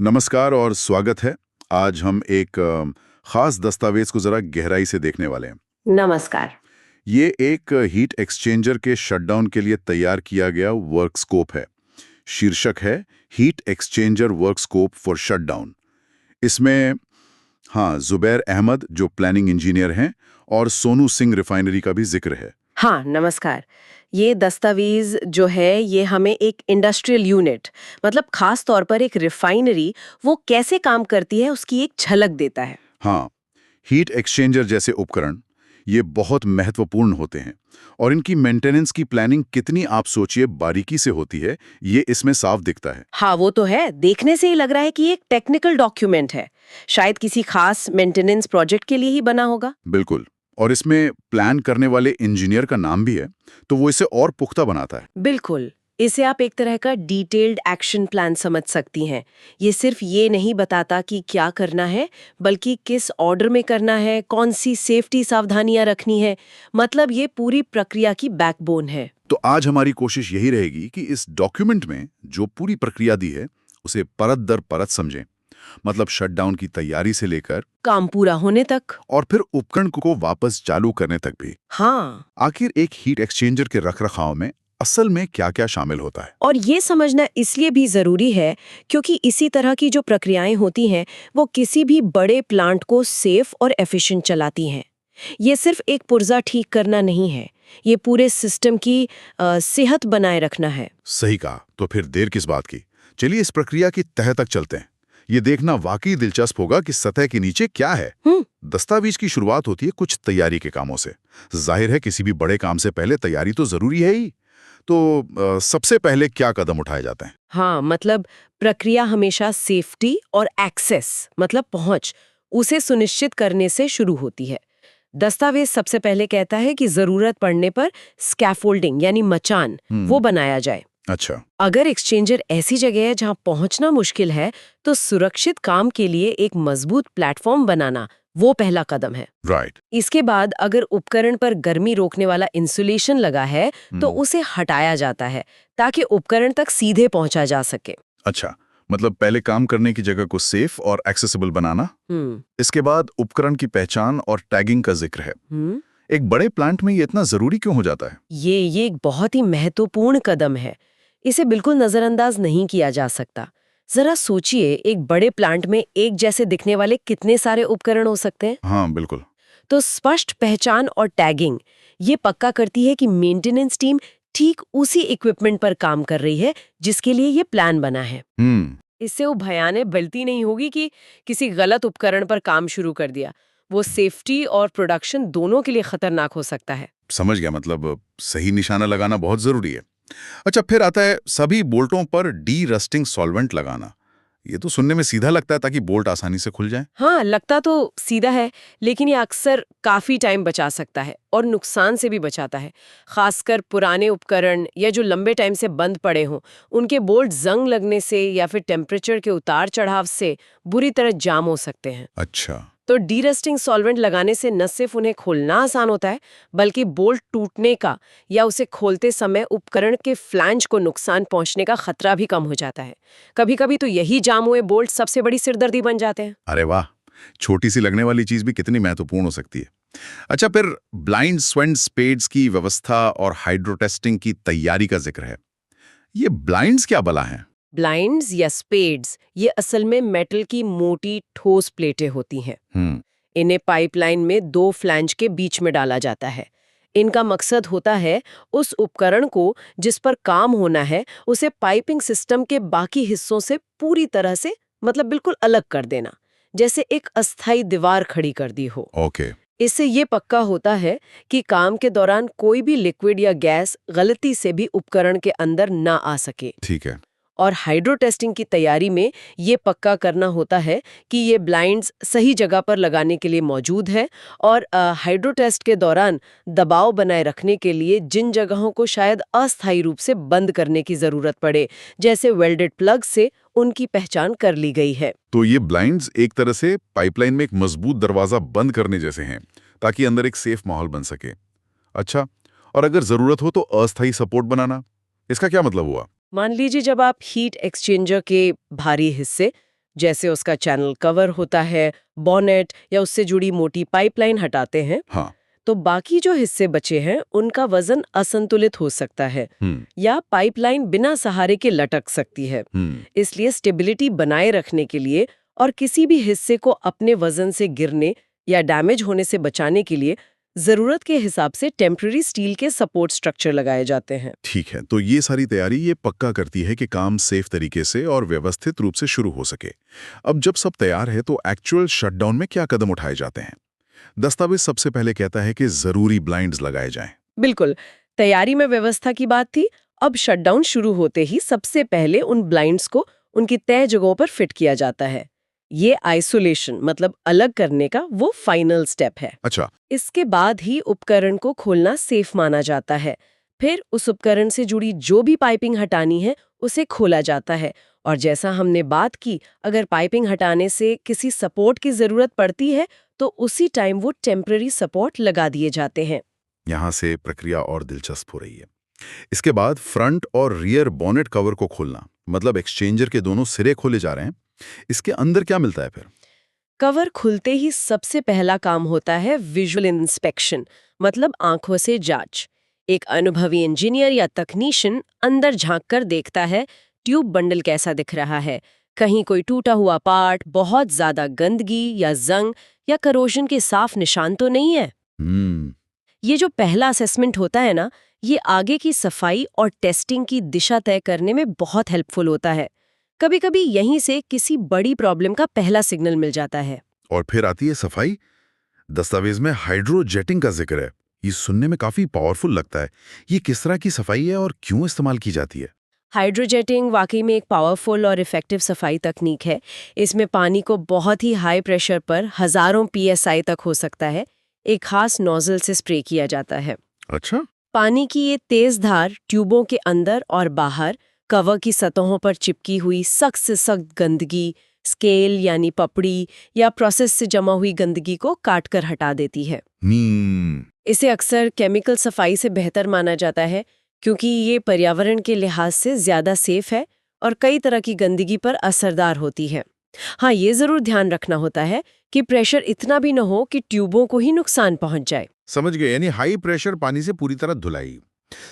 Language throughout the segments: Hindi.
नमस्कार और स्वागत है। आज हम एक खास दस्तावेज को जरा गहराई से देखने वाले हैं। नमस्कार। ये एक हीट एक्सचेंजर के शटडाउन के लिए तैयार किया गया वर्क स्कोप है। शीर्षक है heat exchanger work scope for shutdown. इसमें जुबैर अहमद जो प्लानिंग इंजीनियर हैं और सोनू सिंह रिफाइनरी का भी जिक्र है। हाँ, नमस्कार। ये दस्तावेज जो है ये हमें एक इंडस्ट्रियल यूनिट मतलब खास तौर पर एक रिफाइनरी वो कैसे काम करती है उसकी एक झलक देता है। हाँ, हीट एक्सचेंजर जैसे उपकरण ये बहुत महत्वपूर्ण होते हैं और इनकी मेंटेनेंस की प्लानिंग कितनी आप सोचिए बारीकी से होती है, ये इसमें साफ दिखता है। हाँ, वो तो है। देखने से ही लग रहा है कि ये एक टेक्निकल डॉक्यूमेंट है। शायद किसी खास मेंटेनेंस प्रोजेक्ट के लिए ही बना होगा। बिल्कुल। और इसमें प्लान करने वाले इंजीनियर का नाम भी है, तो वो इसे और पुख्ता बनाता है। बिल्कुल। इसे आप एक तरह का डिटेल्ड एक्शन प्लान समझ सकती हैं। ये सिर्फ ये नहीं बताता कि क्या करना है, बल्कि किस ऑर्डर में करना है, कौन सी सेफ्टी सावधानियां रखनी है। मतलब ये पूरी प्रक्रिया की बैकबोन है। तो आज हमारी कोशिश यही रहेगी कि इस डॉक्यूमेंट में जो पूरी प्रक्रिया दी है, उसे परत दर परत समझें। मतलब शटडाउन की तैयारी से लेकर काम पूरा होने तक। और फिर उपकरण को वापस चालू करने तक भी। हाँ, आखिर एक हीट एक्सचेंजर के रखरखाव में असल में क्या-क्या शामिल होता है। और ये समझना इसलिए भी जरूरी है क्योंकि इसी तरह की जो प्रक्रियाएं होती हैं वो किसी भी बड़े प्लांट को सेफ और एफिशिएंट चलाती हैं। ये सिर्फ एक पुर्जा ठीक करना नहीं है, ये पूरे सिस्टम की सेहत बनाए रखना है। सही कहा। तो फिर देर किस बात की, चलिए इस प्रक्रिया की तह तक चलते हैं। ये देखना वाकई दिलचस्प होगा कि सतह के नीचे क्या है। दस्तावेज की शुरुआत होती है कुछ तैयारी के कामों से। जाहिर है किसी भी बड़े काम से पहले तैयारी तो जरूरी है ही। तो सबसे पहले क्या कदम उठाए जाते हैं? हाँ, मतलब प्रक्रिया हमेशा सेफ्टी और एक्सेस मतलब पहुंच उसे सुनिश्चित करने से शुरू होती है। दस्तावेज सबसे पहले कहता है कि जरूरत पड़ने पर स्कैफोल्डिंग यानी मचान वो बनाया जाए। अच्छा। अगर एक्सचेंजर ऐसी जगह है जहां पहुंचना मुश्किल है तो सुरक्षित काम के लिए एक मजबूत प्लेटफॉर्म बनाना वो पहला कदम है। राइट। इसके बाद अगर उपकरण पर गर्मी रोकने वाला इंसुलेशन लगा है तो उसे हटाया जाता है ताकि उपकरण तक सीधे पहुंचा जा सके। अच्छा, मतलब पहले काम करने की जगह को सेफ और एक्सेसिबल बनाना। इसके बाद उपकरण की पहचान और टैगिंग का जिक्र है। एक बड़े प्लांट में ये इतना जरूरी क्यों हो जाता है? ये एक बहुत ही महत्वपूर्ण कदम है। इसे बिल्कुल नजरअंदाज नहीं किया जा सकता। जरा सोचिए, एक बड़े प्लांट में एक जैसे दिखने वाले कितने सारे उपकरण हो सकते हैं। हाँ, बिल्कुल। तो स्पष्ट पहचान और टैगिंग ये पक्का करती है कि मेंटेनेंस टीम ठीक उसी इक्विपमेंट पर काम कर रही है जिसके लिए ये प्लान बना है। इससे वो भयानक गलती नहीं होगी कि किसी गलत उपकरण पर काम शुरू कर दिया। वो सेफ्टी और प्रोडक्शन दोनों के लिए खतरनाक हो सकता है। समझ गया। मतलब सही निशाना लगाना बहुत जरूरी है। अच्छा, फिर आता है सभी बोल्टों पर डी रस्टिंग सॉल्वेंट लगाना। ये तो सुनने में सीधा लगता है ताकि बोल्ट आसानी से खुल जाए। हाँ, लगता तो सीधा है, लेकिन ये अक्सर काफी टाइम बचा सकता है और नुकसान से भी बचाता है। खासकर पुराने उपकरण या जो लंबे टाइम से बंद पड़े हों, उनके बोल्ट जंग लगने से या फिर टेम्परेचर के उतार चढ़ाव से बुरी तरह जाम हो सकते हैं। अच्छा। तो डीरस्टिंग सॉल्वेंट लगाने से न सिर्फ उन्हें खोलना आसान होता है, बल्कि बोल्ट टूटने का या उसे खोलते समय उपकरण के फ्लैंज को नुकसान पहुंचने का खतरा भी कम हो जाता है। कभी-कभी तो यही जाम हुए बोल्ट सबसे बड़ी सिरदर्दी बन जाते हैं। अरे वाह, छोटी सी लगने वाली चीज भी कितनी महत्वपूर्ण हो सकती है। अच्छा, फिर ब्लाइंड स्वेंट स्पेड्स की व्यवस्था और हाइड्रो टेस्टिंग की तैयारी का जिक्र है। ये ब्लाइंड्स क्या बला हैं? ब्लाइंड्स या स्पेड्स ये असल में मेटल की मोटी ठोस प्लेटें होती हैं। इन्हें पाइपलाइन में दो फ्लैंज के बीच में डाला जाता है। इनका मकसद होता है उस उपकरण को जिस पर काम होना है उसे पाइपिंग सिस्टम के बाकी हिस्सों से पूरी तरह से मतलब बिल्कुल अलग कर देना, जैसे एक अस्थाई दीवार खड़ी कर दी हो। ओके। इससे ये पक्का होता है कि काम के दौरान कोई भी लिक्विड या गैस गलती से भी उपकरण के अंदर ना आ सके। ठीक है। और हाइड्रो टेस्टिंग की तैयारी में ये पक्का करना होता है कि ये ब्लाइंड्स सही जगह पर लगाने के लिए मौजूद है और हाइड्रो टेस्ट के दौरान दबाव बनाए रखने के लिए जिन जगहों को शायद अस्थायी रूप से बंद करने की जरूरत पड़े, जैसे वेल्डेड प्लग से, उनकी पहचान कर ली गई है। तो ये ब्लाइंड्स एक तरह से पाइपलाइन में एक मजबूत दरवाजा बंद करने जैसे हैं, ताकि अंदर एक सेफ माहौल बन सके। अच्छा, और अगर जरूरत हो तो अस्थायी सपोर्ट बनाना, इसका क्या मतलब हुआ? मान लीजिए जब आप हीट एक्सचेंजर के भारी हिस्से जैसे उसका चैनल कवर होता है, बॉनेट या उससे जुड़ी मोटी पाइपलाइन हटाते हैं, हाँ। तो बाकी जो हिस्से बचे हैं उनका वजन असंतुलित हो सकता है या पाइपलाइन बिना सहारे के लटक सकती है। इसलिए स्टेबिलिटी बनाए रखने के लिए और किसी भी हिस्से को अपने वजन से गिरने या डैमेज होने से बचाने के लिए जरूरत के हिसाब से टेम्पररी स्टील के सपोर्ट स्ट्रक्चर लगाए जाते हैं। ठीक है, तो ये सारी तैयारी ये पक्का करती है कि काम सेफ तरीके से और व्यवस्थित रूप से शुरू हो सके। अब जब सब तैयार है तो एक्चुअल शटडाउन में क्या कदम उठाए जाते हैं? दस्तावेज सबसे पहले कहता है कि जरूरी ब्लाइंड्स लगाए जाएं। बिल्कुल, तैयारी में व्यवस्था की बात थी। अब शटडाउन शुरू होते ही सबसे पहले उन ब्लाइंड्स को उनकी तय जगहों पर फिट किया जाता है। ये आइसोलेशन मतलब अलग करने का वो फाइनल स्टेप है। अच्छा। इसके बाद ही उपकरण को खोलना सेफ माना जाता है। फिर उस उपकरण से जुड़ी जो भी पाइपिंग हटानी है उसे खोला जाता है, और जैसा हमने बात की, अगर पाइपिंग हटाने से किसी सपोर्ट की जरूरत पड़ती है तो उसी टाइम वो टेम्पररी सपोर्ट लगा दिए जाते हैं। यहाँ से प्रक्रिया और दिलचस्प हो रही है। इसके बाद फ्रंट और रियर बॉनेट कवर को खोलना, मतलब एक्सचेंजर के दोनों सिरे खोले जा रहे हैं। इसके अंदर क्या मिलता है फिर? कवर खुलते ही सबसे पहला काम होता है विजुअल इंस्पेक्शन, मतलब आंखों से जांच। एक अनुभवी इंजीनियर या तकनीशियन अंदर झांककर देखता है ट्यूब बंडल कैसा दिख रहा है, कहीं कोई टूटा हुआ पार्ट, बहुत ज्यादा गंदगी या जंग या करोजन के साफ निशान तो नहीं है। ये जो पहला असेसमेंट होता है ना, ये आगे की सफाई और टेस्टिंग की दिशा तय करने में बहुत हेल्पफुल होता है। कभी-कभी यहीं से किसी बड़ी प्रॉब्लम का पहला सिग्नल मिल जाता है। और फिर आती है सफाई। दस्तावेज में हाइड्रोजेटिंग का जिक्र है। ये सुनने में काफी पावरफुल लगता है। ये किस तरह की सफाई है और क्यों इस्तेमाल की जाती है? हाइड्रोजेटिंग वाकई में एक पावरफुल और इफेक्टिव सफाई तकनीक है। इसमें पानी को बहुत ही हाई प्रेशर पर हजारों PSI तक हो सकता है, एक खास नोजल से स्प्रे किया जाता है। अच्छा। पानी की ये तेज धार ट्यूबों के अंदर और बाहर कवर की सतहों पर चिपकी हुई सख्त से सख्त गंदगी, स्केल यानी पपड़ी या प्रोसेस से जमा हुई गंदगी को काटकर हटा देती है। इसे अक्सर केमिकल सफाई से बेहतर माना जाता है क्योंकि ये पर्यावरण के लिहाज से ज्यादा सेफ है और कई तरह की गंदगी पर असरदार होती है। हाँ, ये जरूर ध्यान रखना होता है कि प्रेशर इतना भी न हो कि ट्यूबों को ही नुकसान पहुंच जाए। समझ गए, यानी हाई प्रेशर पानी से पूरी तरह धुलाई।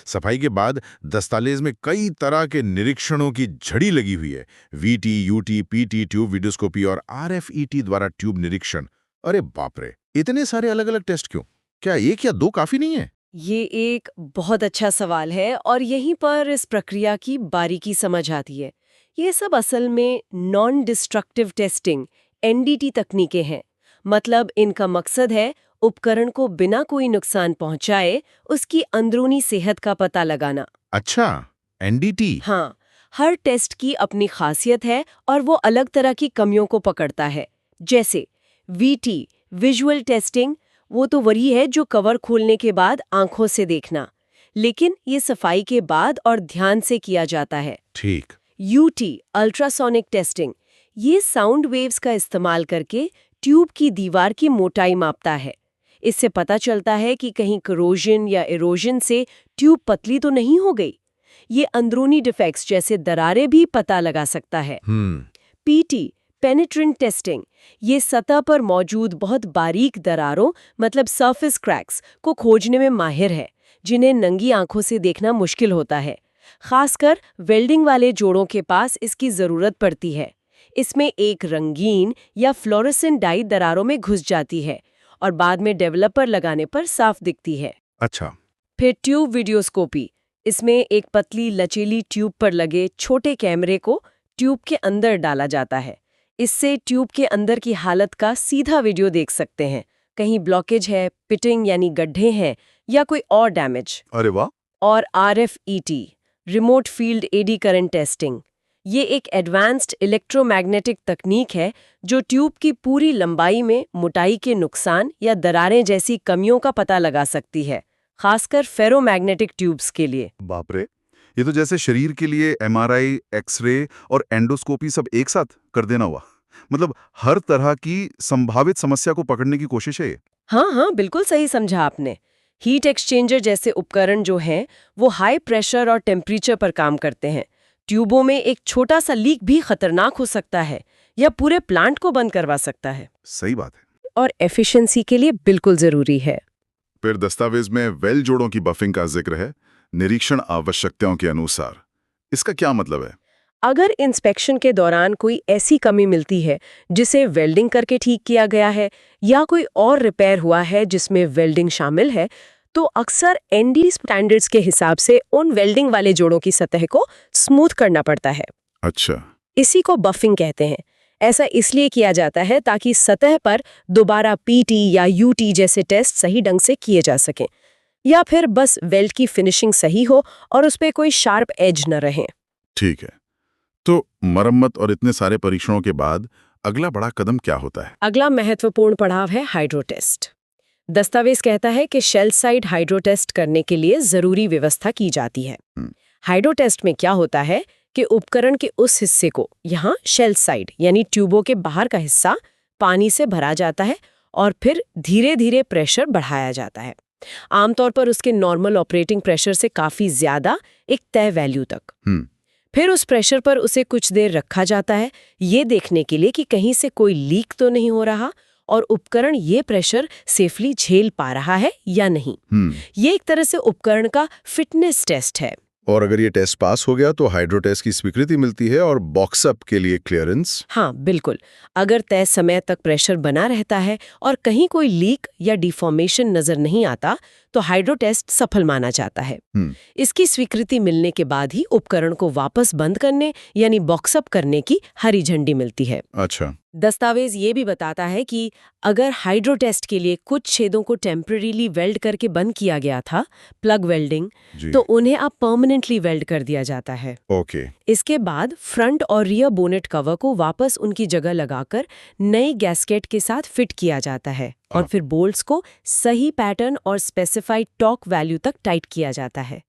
सफाई के बाद दस्तावेज में कई तरह के निरीक्षणों की झड़ी लगी हुई है। VT, UT, PT, ट्यूब वीडियोस्कोपी और RFET द्वारा ट्यूब निरीक्षण। अरे बाप रे, इतने सारे अलग अलग टेस्ट क्यों? क्या एक या दो काफी नहीं है? ये एक बहुत अच्छा सवाल है और यहीं पर इस प्रक्रिया की बारीकी समझ आती है। ये सब असल में नॉन डिस्ट्रक्टिव टेस्टिंग NDT तकनीकें हैं। मतलब इनका मकसद है उपकरण को बिना कोई नुकसान पहुंचाए उसकी अंदरूनी सेहत का पता लगाना। अच्छा, NDT। हाँ, हर टेस्ट की अपनी खासियत है और वो अलग तरह की कमियों को पकड़ता है। जैसे VT विजुअल टेस्टिंग, वो तो वही है जो कवर खोलने के बाद आंखों से देखना, लेकिन ये सफाई के बाद और ध्यान से किया जाता है। ठीक। UT अल्ट्रासोनिक टेस्टिंग, ये साउंड वेव्स का इस्तेमाल करके ट्यूब की दीवार की मोटाई मापता है। इससे पता चलता है कि कहीं करोजन या इरोजन से ट्यूब पतली तो नहीं हो गई। ये अंदरूनी डिफेक्ट्स जैसे दरारें भी पता लगा सकता है। PT पेनिट्रेंट टेस्टिंग, ये सतह पर मौजूद बहुत बारीक दरारों मतलब सरफेस क्रैक्स को खोजने में माहिर है, जिन्हें नंगी आंखों से देखना मुश्किल होता है। खासकर वेल्डिंग वाले जोड़ों के पास इसकी जरूरत पड़ती है। इसमें एक रंगीन या फ्लोरेसेंट डाई दरारों में घुस जाती है और बाद में डेवलपर लगाने पर साफ दिखती है। अच्छा। फिर ट्यूब वीडियोस्कोपी, इसमें एक पतली लचीली ट्यूब पर लगे छोटे कैमरे को ट्यूब के अंदर डाला जाता है। इससे ट्यूब के अंदर की हालत का सीधा वीडियो देख सकते हैं, कहीं ब्लॉकेज है, पिटिंग यानी गड्ढे हैं या कोई और डैमेज। अरे वाह। और RFET remote field eddy current testing, ये एक एडवांस्ड इलेक्ट्रोमैग्नेटिक तकनीक है जो ट्यूब की पूरी लंबाई में मोटाई के नुकसान या दरारें जैसी कमियों का पता लगा सकती है, खासकर फेरोमैग्नेटिक ट्यूब्स के लिए। बाप रे, ये तो जैसे शरीर के लिए MRI, एक्सरे और एंडोस्कोपी सब एक साथ कर देना हुआ। मतलब हर तरह की संभावित समस्या को पकड़ने की कोशिश है ये। हाँ, बिल्कुल सही समझा आपने। हीट एक्सचेंजर जैसे उपकरण जो हैं, वो हाई प्रेशर और टेम्परेचर पर काम करते हैं। ट्यूबों में एक छोटा सा लीक भी खतरनाक हो सकता है। या पूरे प्लांट को बंद करवा सकता है। सही बात है। और एफिशिएंसी के लिए बिल्कुल जरूरी है। फिर दस्तावेज में वेल जोड़ों की बफिंग का जिक्र है, निरीक्षण आवश्यकताओं के अनुसार। इसका क्या मतलब है? अगर इंस्पेक्शन के दौरान कोई ऐसी कमी मिलती है जिसे वेल्डिंग करके ठीक किया गया है या कोई और रिपेयर हुआ है जिसमें वेल्डिंग शामिल है, तो अक्सर एनडी स्टैंडर्ड्स के हिसाब से उन वेल्डिंग वाले जोड़ों की सतह को स्मूथ करना पड़ता है। अच्छा। इसी को बफिंग कहते हैं। ऐसा इसलिए किया जाता है ताकि सतह पर दोबारा पीटी या यूटी जैसे टेस्ट सही ढंग से किए जा सकें, या फिर बस वेल्ड की फिनिशिंग सही हो और उस पर कोई शार्प एज न रहे। ठीक है। तो मरम्मत और इतने सारे परीक्षणों के बाद अगला बड़ा कदम क्या होता है? अगला महत्वपूर्ण पड़ाव है हाइड्रो टेस्ट। दस्तावेज कहता है कि शेल साइड हाइड्रो टेस्ट करने के लिए जरूरी व्यवस्था की जाती है। हाइड्रो टेस्ट में क्या होता है कि उपकरण के उस हिस्से को, यहाँ शेल साइड यानी ट्यूबों के बाहर का हिस्सा, पानी से भरा जाता है और फिर धीरे धीरे प्रेशर बढ़ाया जाता है, आमतौर पर उसके नॉर्मल ऑपरेटिंग प्रेशर से काफी ज्यादा, एक तय वैल्यू तक। फिर उस प्रेशर पर उसे कुछ देर रखा जाता है, ये देखने के लिए कि कहीं से कोई लीक तो नहीं हो रहा और उपकरण ये प्रेशर सेफली झेल पा रहा है या नहीं। ये एक तरह से उपकरण का फिटनेस टेस्ट है। और अगर ये टेस्ट पास हो गया तो हाइड्रो टेस्ट की स्वीकृति मिलती है और बॉक्सअप के लिए क्लियरेंस। हाँ बिल्कुल। अगर तय समय तक प्रेशर बना रहता है और कहीं कोई लीक या डिफॉर्मेशन नजर नहीं आता तो हाइड्रो टेस्ट सफल माना जाता है। इसकी स्वीकृति मिलने के बाद ही उपकरण को वापस बंद करने यानी बॉक्सअप करने की हरी झंडी मिलती है। अच्छा। दस्तावेज ये भी बताता है कि अगर हाइड्रो टेस्ट के लिए कुछ छेदों को टेम्परेरीली वेल्ड करके बंद किया गया था, प्लग वेल्डिंग, तो उन्हें अब परमानेंटली वेल्ड कर दिया जाता है। ओके। इसके बाद फ्रंट और रियर बोनेट कवर को वापस उनकी जगह लगाकर नई गैस्केट के साथ फिट किया जाता है और फिर बोल्ट्स को सही पैटर्न और स्पेसिफाइड टॉर्क वैल्यू तक टाइट किया जाता है।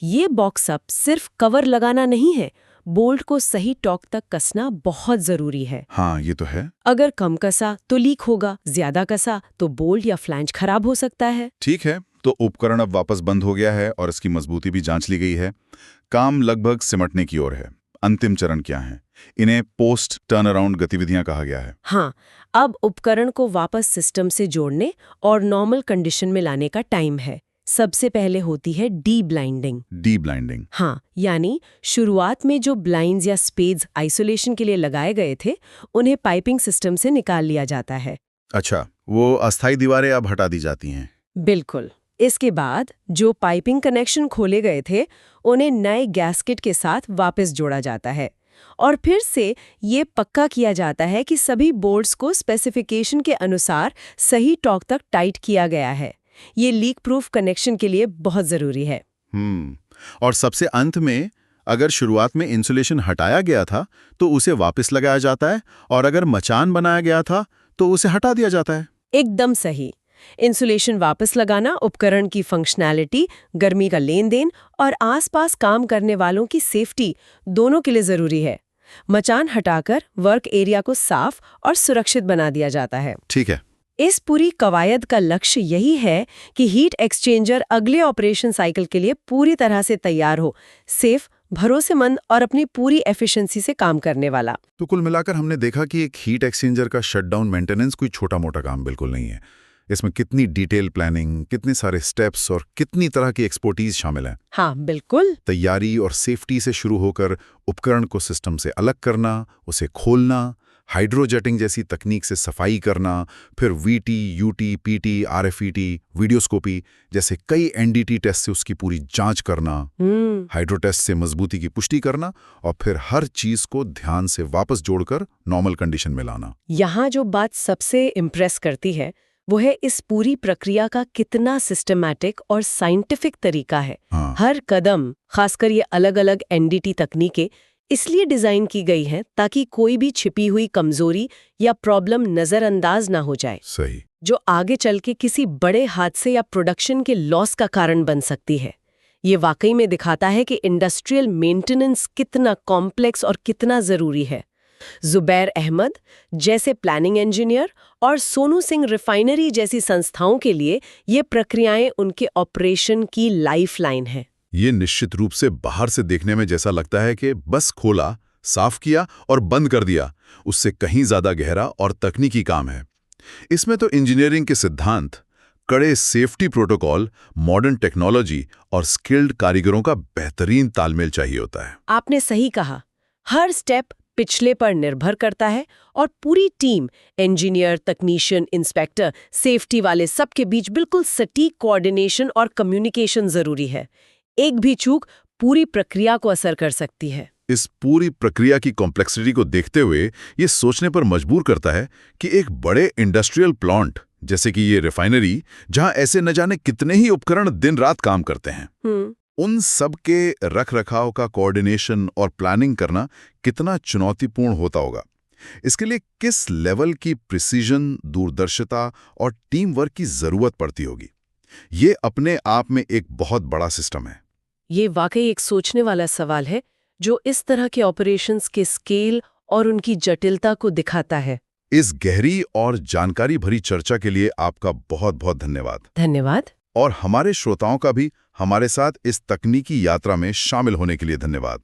ये बॉक्सअप सिर्फ कवर लगाना नहीं है, बोल्ट को सही टॉर्क तक कसना बहुत जरूरी है। हाँ ये तो है। अगर कम कसा तो लीक होगा, ज्यादा कसा तो बोल्ट या फ्लैंज खराब हो सकता है। ठीक है, तो उपकरण अब वापस बंद हो गया है और इसकी मजबूती भी जांच ली गई है। काम लगभग सिमटने की ओर है। अंतिम चरण क्या है? इन्हें पोस्ट टर्न अराउंड गतिविधियां कहा गया है। हाँ, अब उपकरण को वापस सिस्टम से जोड़ने और नॉर्मल कंडीशन में लाने का टाइम है। सबसे पहले होती है डी ब्लाइंडिंग। D blinding? हाँ, यानी शुरुआत में जो ब्लाइंड्स या स्पेड्स आइसोलेशन के लिए लगाए गए थे, उन्हें पाइपिंग सिस्टम से निकाल लिया जाता है। अच्छा, वो अस्थायी दीवारें अब हटा दी जाती हैं। बिल्कुल। इसके बाद जो पाइपिंग कनेक्शन खोले गए थे, उन्हें नए गैस्केट के साथ वापस जोड़ा जाता है और फिर से ये पक्का किया जाता है कि सभी बोल्ट्स को स्पेसिफिकेशन के अनुसार सही टॉर्क तक टाइट किया गया है। ये लीक प्रूफ कनेक्शन के लिए बहुत जरूरी है। और सबसे अंत में, अगर शुरुआत में इंसुलेशन हटाया गया था तो उसे वापस लगाया जाता है और अगर मचान बनाया गया था तो उसे हटा दिया जाता है। एकदम सही। इंसुलेशन वापस लगाना उपकरण की फंक्शनैलिटी, गर्मी का लेन देन और आसपास काम करने वालों की सेफ्टी दोनों के लिए जरूरी है। मचान हटाकर वर्क एरिया को साफ और सुरक्षित बना दिया जाता है। ठीक है। इस पूरी कवायद का लक्ष्य यही है कि हीट एक्सचेंजर अगले ऑपरेशन साइकिल के लिए पूरी तरह से तैयार हो, सेफ, भरोसेमंद और अपनी पूरी एफिशिएंसी से काम करने वाला। तो कुल मिलाकर हमने देखा कि एक हीट एक्सचेंजर का शटडाउन मेंटेनेंस कोई छोटा मोटा काम बिल्कुल नहीं है। इसमें कितनी डिटेल प्लानिंग, कितने सारे स्टेप्स और कितनी तरह की एक्सपर्टीज शामिल है। हाँ बिल्कुल। तैयारी और सेफ्टी से शुरू होकर उपकरण को सिस्टम से अलग करना, उसे खोलना, हाइड्रोजेटिंग जैसी तकनीक से सफाई करना, फिर वीटी, यूटी, पीटी, आरएफईटी, वीडियोस्कोपी जैसे कई एनडीटी टेस्ट से उसकी पूरी जांच करना, हाइड्रो टेस्ट से मजबूती की पुष्टि करना और फिर हर चीज को ध्यान से वापस जोड़कर नॉर्मल कंडीशन में लाना। यहाँ जो बात सबसे इम्प्रेस करती है वो है इस पूरी प्रक्रिया का कितना सिस्टमैटिक और साइंटिफिक तरीका है। हर कदम, खासकर ये अलग अलग एनडीटी तकनीकें इसलिए डिजाइन की गई हैं ताकि कोई भी छिपी हुई कमजोरी या प्रॉब्लम नजरअंदाज ना हो जाए। सही। जो आगे चल के किसी बड़े हादसे या प्रोडक्शन के लॉस का कारण बन सकती है। ये वाकई में दिखाता है कि इंडस्ट्रियल मेंटेनेंस कितना कॉम्प्लेक्स और कितना जरूरी है। जुबैर अहमद जैसे प्लानिंग इंजीनियर और सोनू सिंह रिफाइनरी जैसी संस्थाओं के लिए ये प्रक्रियाएं उनके ऑपरेशन की लाइफलाइन है। ये निश्चित रूप से बाहर से देखने में जैसा लगता है कि बस खोला, साफ किया और बंद कर दिया, उससे कहीं ज्यादा गहरा और तकनीकी काम है। इसमें तो इंजीनियरिंग के सिद्धांत, कड़े सेफ्टी प्रोटोकॉल, मॉडर्न टेक्नोलॉजी और स्किल्ड कारीगरों का बेहतरीन तालमेल चाहिए होता है। आपने सही कहा, हर स्टेप पिछले पर निर्भर करता है और पूरी टीम, इंजीनियर, तकनीशियन, इंस्पेक्टर, सेफ्टी वाले, सबके बीच बिल्कुल सटीक कोऑर्डिनेशन और कम्युनिकेशन जरूरी है। एक भी चूक पूरी प्रक्रिया को असर कर सकती है। इस पूरी प्रक्रिया की कॉम्प्लेक्सिटी को देखते हुए ये सोचने पर मजबूर करता है कि एक बड़े इंडस्ट्रियल प्लांट जैसे कि ये रिफाइनरी, जहां ऐसे न जाने कितने ही उपकरण दिन रात काम करते हैं, उन सब के रख रखाव का कोऑर्डिनेशन और प्लानिंग करना कितना चुनौतीपूर्ण होता होगा। इसके लिए किस लेवल की प्रिसीजन, दूरदर्शिता और टीम वर्क की जरूरत पड़ती होगी, ये अपने आप में एक बहुत बड़ा सिस्टम है। ये वाकई एक सोचने वाला सवाल है जो इस तरह के ऑपरेशंस के स्केल और उनकी जटिलता को दिखाता है। इस गहरी और जानकारी भरी चर्चा के लिए आपका बहुत बहुत धन्यवाद। धन्यवाद। और हमारे श्रोताओं का भी हमारे साथ इस तकनीकी यात्रा में शामिल होने के लिए धन्यवाद।